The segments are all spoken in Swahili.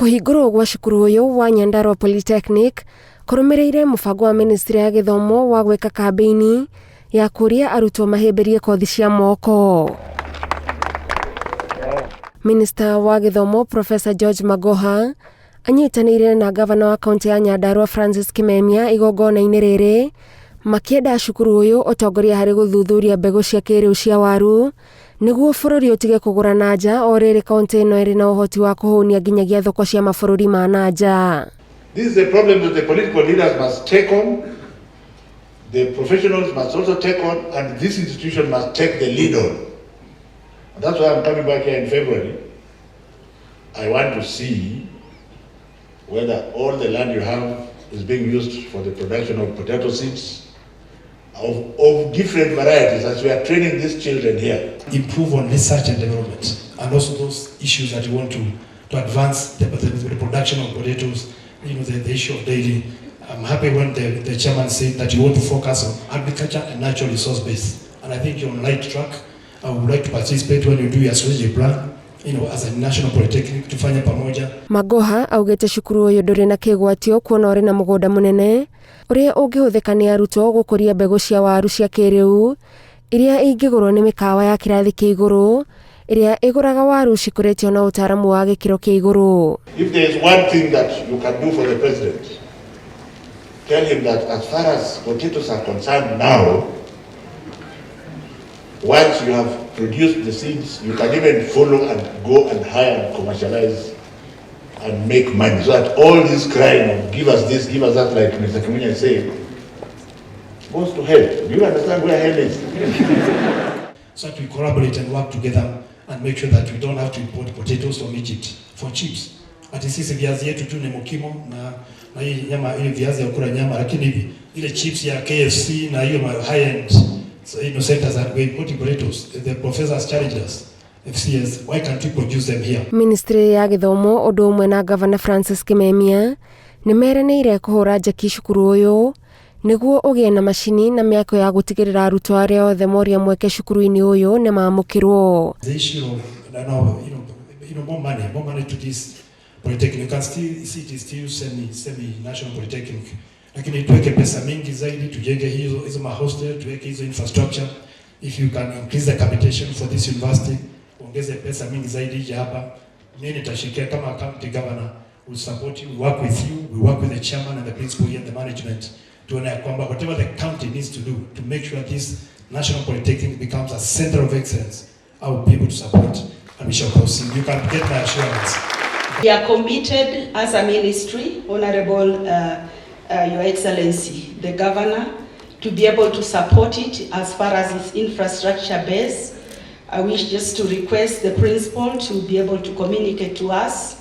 Kuhingũrwo gwa cukuru uyu wa Nyandarua Polytechnic kurumireire mubango wa Ministry ya Githomo wa gwika kambeini ya kuria arutwo mahimbirie kothi cia moko. Minister wa Githomo Professor George Magoha anyitanĩire na gavana wa kaunti ya Nyandarua Francis Kimemia igongona-inĩ rĩrĩ makienda cukuru uyu utongoria hari guthuthuria mbegu cia kĩrĩu cia waru niguo bũrũri utige kũgũra na nja o rĩrĩ kaunti ĩno ĩrĩ na ũhoti wa kũhũnia nginyagia thoko cia mabũrũri ma na nja. This is a problem that the political leaders must take on, the professionals must also take on, and this institution must take the lead on. And that's why I'm coming back here in February. I want to see whether all the land you have is being used for the production of potato seeds of different varieties as we are training these children here. Improve on research and development and also those issues that you want to advance the production of potatoes, the issue of dairy. I'm happy when the chairman said that you want to focus on agriculture and natural resource base. And I think you're on the right track. I would like to participate when you do your strategic plan, as a national polytechnic tufanye pamoja. Magoha augete cukuru uyu nduri na kigwatio kuona uri na mugunda munene uria ungihuthika ni arutwo gukuria mbegu cia waru cia kiriu iria ingigurwo ni mikawa ya kirathi kia iguru iria iguraga waru cikuritio na utaramu wa gikiro kia iguru. If there is one thing that you can do for the president, tell him that as far as potatoes are concerned now, once you have produced the seeds, you can even follow and go and hire and commercialize and make money. So that all this crying of give us this, give us that, like Mr. Kimunya is saying, goes to hell. Do you understand where hell is? So that we collaborate and work together and make sure that we don't have to import potatoes from Egypt for chips. Ati sisi viazi yetu tu ni mukimo na hii nyama, hii viazi ya kula nyama, lakini hivi ile chips ya KFC na hiyo high end centers that we import potatoes. The professors challenged us. FCS, why can't we produce them here? Ministry ya Githomo undu umwe na Governor Francis Kimemia ni meranĩire kuhura njeki cukuru uyu niguo ugie na macini na miako ya gutigirira arutwo aria othe moria mweke cukuru-ini uyu ni maamukirwo. The issue of more money to this polytechnic. You can still see it is still semi-national polytechnic. Lakini tuweke pesa mingi zaidi, tujenge hizo mahostel, tuweke hizo infrastructure. If you can increase the capitation for this university, ongeze pesa mingi zaidi ije hapa. Mimi nitashirikia kama county governor, will support you, we work with you, we work with the chairman and the principal here and the management to know kwamba whatever the county needs to do to make sure this national polytechnic becomes a center of excellence, I will be able to support and we shall proceed. You can get my assurance. We are committed as a ministry, Honorable Your Excellency, the Governor, to be able to support it as far as its infrastructure base. I wish just to request the principal to be able to communicate to us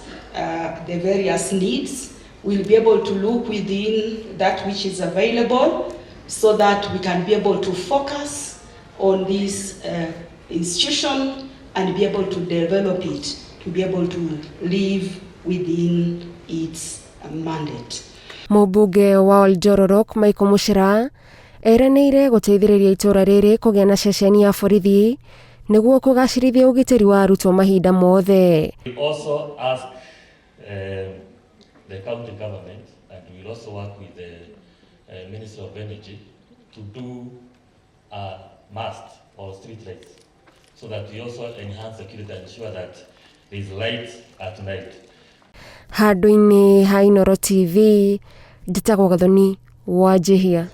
the various needs. We'll be able to look within that which is available so that we can be able to focus on this institution and be able to develop it, to be able to live within its mandate. Mũmbunge wa Oljororok Michael Muchira eranĩire guteithĩrĩria itura rĩrĩ kũgĩa na ceceni ya borithi nĩguo kũgacĩrithia ũgitĩri wa arutwo mahinda mothe. We also ask the county government and we will also work with the Minister of Energy to do a must or street lights so that we also enhance security and ensure that there is light at night. Handũ-inĩ ha Inooro TV, njĩtagwo Gathoni Wanjihia.